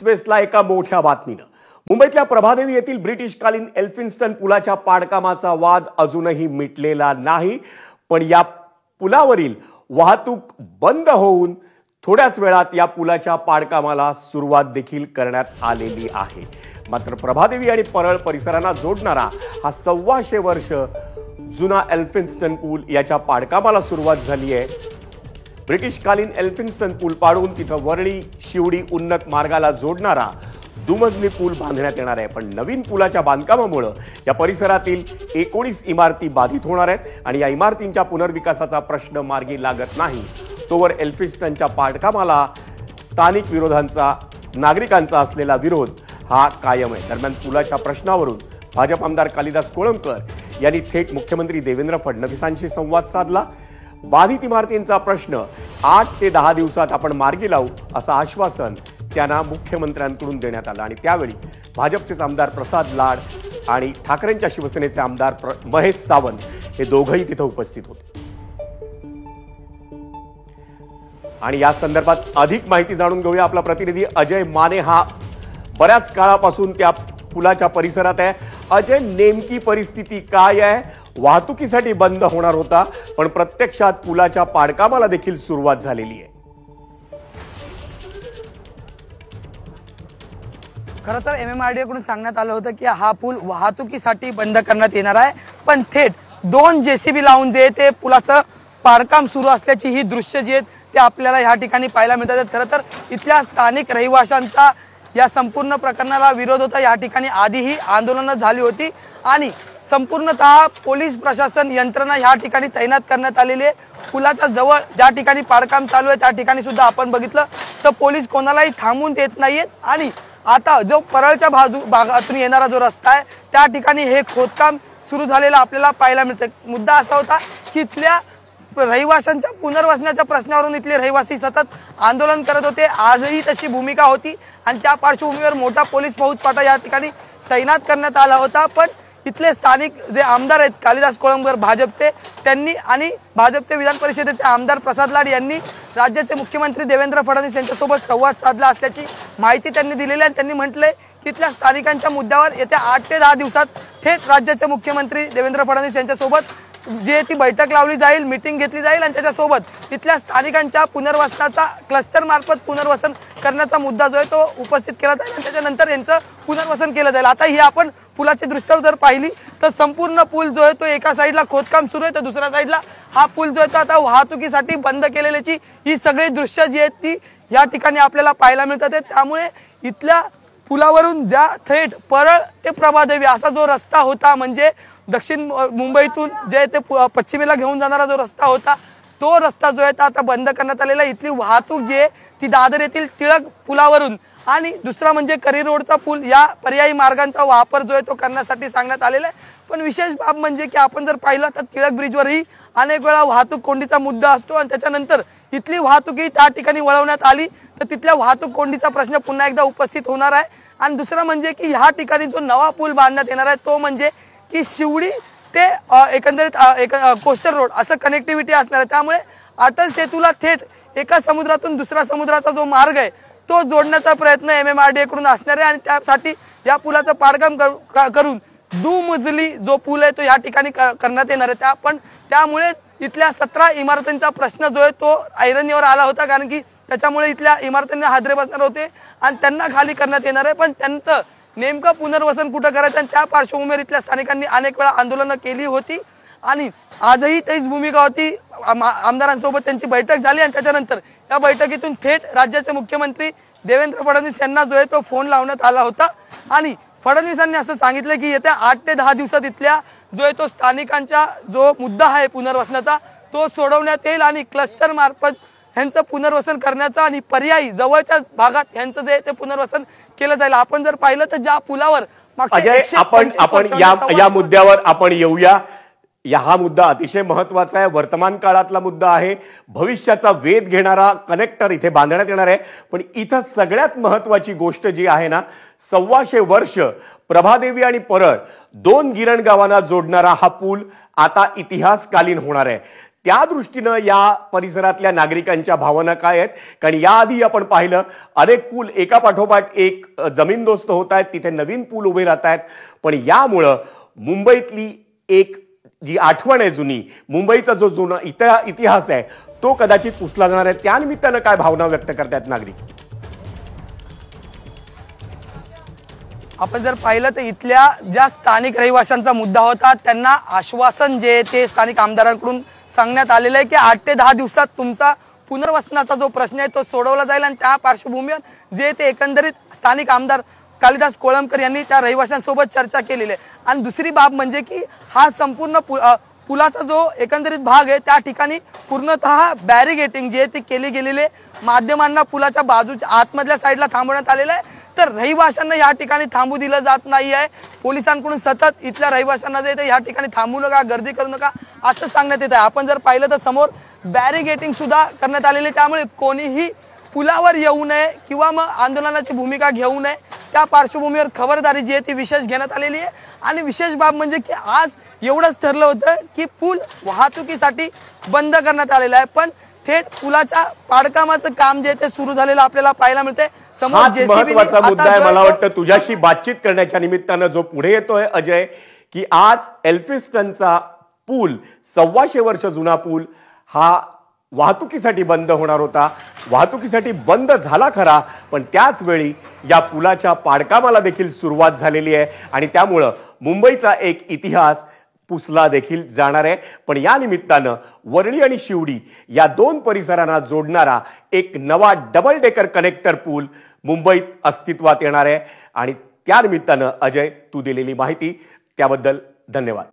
वेस्टला एका मोठ्या बातमीनं. मुंबईतल्या प्रभादेवी येथील ब्रिटिशकालीन एल्फिन्स्टन पुलाच्या पाडकामाचा वाद अजूनही मिटलेला नाही. पण या पुलावरील वाहतूक बंद होऊन थोड्याच वेळात या पुलाच्या पाडकामाला सुरुवात देखील करण्यात आलेली आहे. मात्र प्रभादेवी आणि परळ परिसरांना जोडणारा हा 125 वर्ष जुना एल्फिन्स्टन पूल याच्या पाडकामाला सुरुवात झाली आहे. ब्रिटिशकालीन एल्फिन्स्टन पूल पाडून तिथं वरळी शिवडी उन्नत मार्गाला जोडणारा दुमजली पूल बांधण्यात येणार आहे. पण नवीन पुलाच्या बांधकामामुळे या परिसरातील 19 इमारती बाधित होणार आहेत आणि या इमारतींच्या पुनर्विकासाचा प्रश्न मार्गी लागत नाही तोवर एल्फिन्स्टनच्या पाडकामाला स्थानिक नागरिकांचा असलेला विरोध हा कायम आहे. दरम्यान पुलाच्या प्रश्नावरून भाजप आमदार कालिदास कोळंबकर यांनी थेट मुख्यमंत्री देवेंद्र फडणवीसांशी संवाद साधला. बाधित इमारतींचा प्रश्न 8 ते 10 दिवसात आपण मार्गी लावू असं आश्वासन त्यांना मुख्यमंत्र्यांकडून देण्यात आलं. आणि त्यावेळी भाजपचे आमदार प्रसाद लाड आणि ठाकरेंच्या शिवसेनेचे आमदार महेश सावंत हे दोघंही तिथं उपस्थित होते. आणि या संदर्भात अधिक माहिती जाणून घेऊया. आपला प्रतिनिधी अजय माने हा बऱ्याच काळापासून त्या पुलाच्या परिसरात आहे. अजय, नेमकी परिस्थिती काय आहे? वाहतुकीसाठी बंद होणार होता पण प्रत्यक्षात पुलाच्या पाडकामाला देखील सुरुवात झालेली आहे. खरं तर MMRDA कडून सांगण्यात आलं होतं की हा पूल वाहतुकीसाठी बंद करण्यात येणार आहे. पण थेट 2 JCB लावून जे ते पुलाचं पाडकाम सुरू असल्याची ही दृश्य जी आहेत ते आपल्याला या ठिकाणी पाहायला मिळतात. खरं तर इथल्या स्थानिक रहिवाशांचा या संपूर्ण प्रकरणाला विरोध होता. या ठिकाणी आधीही आंदोलनं झाली होती आणि संपूर्णतः पोलीस प्रशासन यंत्रणा या ठिकाणी तैनात करण्यात आलेली आहे. पुलाच्या जवळ ज्या ठिकाणी पाडकाम चालू आहे त्या ठिकाणी सुद्धा आपण बघितलं तर पोलीस कोणालाही थांबून देत नाहीयेत. आणि आता जो परळच्या भागातून येणारा जो रस्ता आहे त्या ठिकाणी हे खोदकाम सुरू झालेलं आपल्याला पाहायला मिळतं. मुद्दा असा होता की इथल्या रहिवाशांच्या पुनर्वसनाच्या प्रश्नावरून इथले रहिवासी सतत आंदोलन करत होते. आजही तशी भूमिका होती आणि त्या पार्श्वभूमीवर मोठा पोलीस फौजफाटा या ठिकाणी तैनात करण्यात आला होता. पण इथले स्थानिक जे आमदार आहेत कालिदास कोळंबकर भाजपचे, त्यांनी आणि भाजपचे विधान परिषदेचे आमदार प्रसाद लाड यांनी राज्याचे मुख्यमंत्री देवेंद्र फडणवीस यांच्यासोबत संवाद साधला असल्याची माहिती त्यांनी दिलेली आहे. त्यांनी म्हटलंय की इथल्या स्थानिकांच्या मुद्द्यावर येत्या 8 ते 10 दिवसात थेट राज्याचे मुख्यमंत्री देवेंद्र फडणवीस यांच्यासोबत जे ती बैठक लावली जाईल, मीटिंग घेतली जाईल आणि त्याच्यासोबत इथल्या स्थानिकांच्या पुनर्वसनाचा क्लस्टर मार्फत पुनर्वसन करण्याचा मुद्दा जो आहे तो उपस्थित केला जाईल आणि त्याच्यानंतर यांचं पुनर्वसन केलं जाईल. आता ही आपण पुलाची दृश्य जर पाहिली तर संपूर्ण पूल जो आहे तो एका साईडला खोदकाम सुरू आहे तर दुसऱ्या साईडला हा पूल जो आहे तो आता वाहतुकीसाठी बंद केलेल्याची ही सगळी दृश्य जी आहेत ती या ठिकाणी आपल्याला पाहायला मिळतात. त्यामुळे इथल्या पुलावरून ज्या थेट परळ ते प्रभादेवी असा जो रस्ता होता, म्हणजे दक्षिण मुंबईतून जे ते पश्चिमेला घेऊन जाणारा जो रस्ता होता तो रस्ता जो आहे तो आता बंद करण्यात आलेला आहे. इथली वाहतूक जी आहे ती दादर येथील टिळक पुलावरून आणि दुसरा म्हणजे करी रोडचा पूल या पर्यायी मार्गांचा वापर जो आहे तो करण्यासाठी सांगण्यात आलेला आहे. पण विशेष बाब म्हणजे की आपण जर पाहिलं तर टिळक ब्रिजवरही अनेक वेळा वाहतूक कोंडीचा मुद्दा असतो आणि त्याच्यानंतर इथली वाहतूकही त्या ठिकाणी वळवण्यात आली तर तिथल्या वाहतूक कोंडीचा प्रश्न पुन्हा एकदा उपस्थित होणार आहे. आणि दुसरं म्हणजे की ह्या ठिकाणी जो नवा पूल बांधण्यात येणार आहे तो म्हणजे की शिवडी ते एकंदरीत कोस्टल रोड असं कनेक्टिव्हिटी असणार आहे. त्यामुळे अटल सेतूला थेट एका समुद्रातून दुसऱ्या समुद्राचा जो मार्ग आहे तो जोडण्याचा प्रयत्न MMRDA कडून असणार आहे आणि त्यासाठी या पुलाचं पाडकाम करून दुमजली जो पूल आहे तो या ठिकाणी करण्यात येणार आहे. त्यामुळे इथल्या 17 इमारतींचा प्रश्न जो आहे तो ऐरणीवर आला होता कारण की त्याच्यामुळे इथल्या इमारतींना हादरे बसणार होते आणि त्यांना खाली करण्यात येणार आहे. पण त्यांचं नेमकं पुनर्वसन कुठं करायचं आणि त्या पार्श्वभूमीवर इथल्या स्थानिकांनी अनेक वेळा आंदोलनं केली होती आणि आजही तीच भूमिका होती. आमदारांसोबत त्यांची बैठक झाली आणि त्याच्यानंतर या बैठकीतून थेट राज्याचे मुख्यमंत्री देवेंद्र फडणवीस यांना जो आहे तो फोन लावण्यात आला होता आणि फडणवीसांनी असं सांगितलं की येत्या 8 ते 10 दिवसात इथल्या जो आहे तो स्थानिकांचा जो मुद्दा आहे पुनर्वसनाचा तो सोडवण्यात येईल आणि क्लस्टर मार्फत ह्यांचं पुनर्वसन करण्याचं आणि पर्यायी जवळच्या भागात ह्यांचं जे ते पुनर्वसन केलं जाईल. आपण जर पाहिलं तर ज्या पुलावर आपण या मुद्द्यावर आपण येऊया. हा मुद्दा अतिशय महत्वाचा आहे, वर्तमान काळातला मुद्दा आहे, भविष्याचा वेध घेणारा कनेक्टर इथे बांधण्यात येणार आहे. पण इथं सगळ्यात महत्वाची गोष्ट जी आहे ना, 125 वर्ष प्रभादेवी आणि परळ 2 गिरण गावांना जोडणारा हा पूल आता इतिहासकालीन होणार आहे. त्या दृष्टीनं या परिसरातल्या नागरिकांच्या भावना काय आहेत? कारण याआधी आपण पाहिलं अनेक पूल एका पाठोपाठ एक जमीनदोस्त होत आहेत, तिथे नवीन पूल उभे राहत आहेत. पण यामुळं मुंबईतली एक जी आठवण आहे जुनी, मुंबईचा जो जुना इतिहास आहे तो कदाचित पुसला जाणार आहे. त्यानिमित्तानं काय भावना व्यक्त करतात नागरिक? आपण जर पाहिलं तर इथल्या ज्या स्थानिक रहिवाशांचा मुद्दा होता, त्यांना आश्वासन जे ते स्थानिक आमदारांकडून सांगण्यात आलेलं आहे की 8 ते 10 दिवसात तुमचा पुनर्वसनाचा जो प्रश्न आहे तो सोडवला जाईल. आणि त्या पार्श्वभूमीवर जे ते एकंदरीत स्थानिक आमदार कालिदास कोळंबकर यांनी त्या रहिवाशांसोबत चर्चा केलेली आहे. आणि दुसरी बाब म्हणजे की हा संपूर्ण पुलाचा जो एकंदरीत भाग आहे त्या ठिकाणी पूर्णतः बॅरिगेटिंग जे ते केले गेलेले, माध्यमांना पुलाच्या बाजूच्या आतमधल्या साईडला थांबवण्यात आलेलं आहे. तर रहिवाशांना या ठिकाणी थांबू दिलं जात नाही आहे. पोलिसांकडून सतत इथल्या रहिवाशांना जे ते या ठिकाणी थांबू नका, गर्दी करू नका असं सांगण्यात येत आहे. आपण जर पाहिलं तर समोर बॅरिगेटिंग सुद्धा करण्यात आलेली, त्यामुळे कोणीही पुलावर येऊ नये किंवा मग आंदोलनाची भूमिका घेऊ नये. त्या पार्श्वभूमीवर खबरदारी जी आहे ती विशेष घेण्यात आलेली आहे. आणि विशेष बाब म्हणजे की आज एवढंच ठरलं होतं की पूल वाहतुकीसाठी बंद करण्यात आलेला आहे, पण थेट पुलाच्या पाडकामाचं काम जे ते सुरू झालेलं आपल्याला पाहायला मिळतंय. समोर हाच महत्वाचा मुद्दा आहे. मला वाटतं तुझ्याशी समोर बातचीत करण्याच्या निमित्तानं जो पुढे येतोय अजय, की आज एल्फिन्स्टनचा पूल 125 वर्ष जुना पूल हा वाहतुकीसाठी बंद होणार होता. वाहतुकीसाठी बंद झाला खरा, पण त्याच वेळी या पुलाच्या पाडकामाला देखील सुरुवात झालेली आहे आणि त्यामुळं मुंबईचा एक इतिहास पुसला देखील जाणार आहे. पण या निमित्तानं वरळी आणि शिवडी या दोन परिसरांना जोडणारा एक नवा डबल डेकर कनेक्टर पूल मुंबईत अस्तित्वात येणार आहे. आणि त्या निमित्तानं अजय, तू दिलेली माहिती त्याबद्दल धन्यवाद.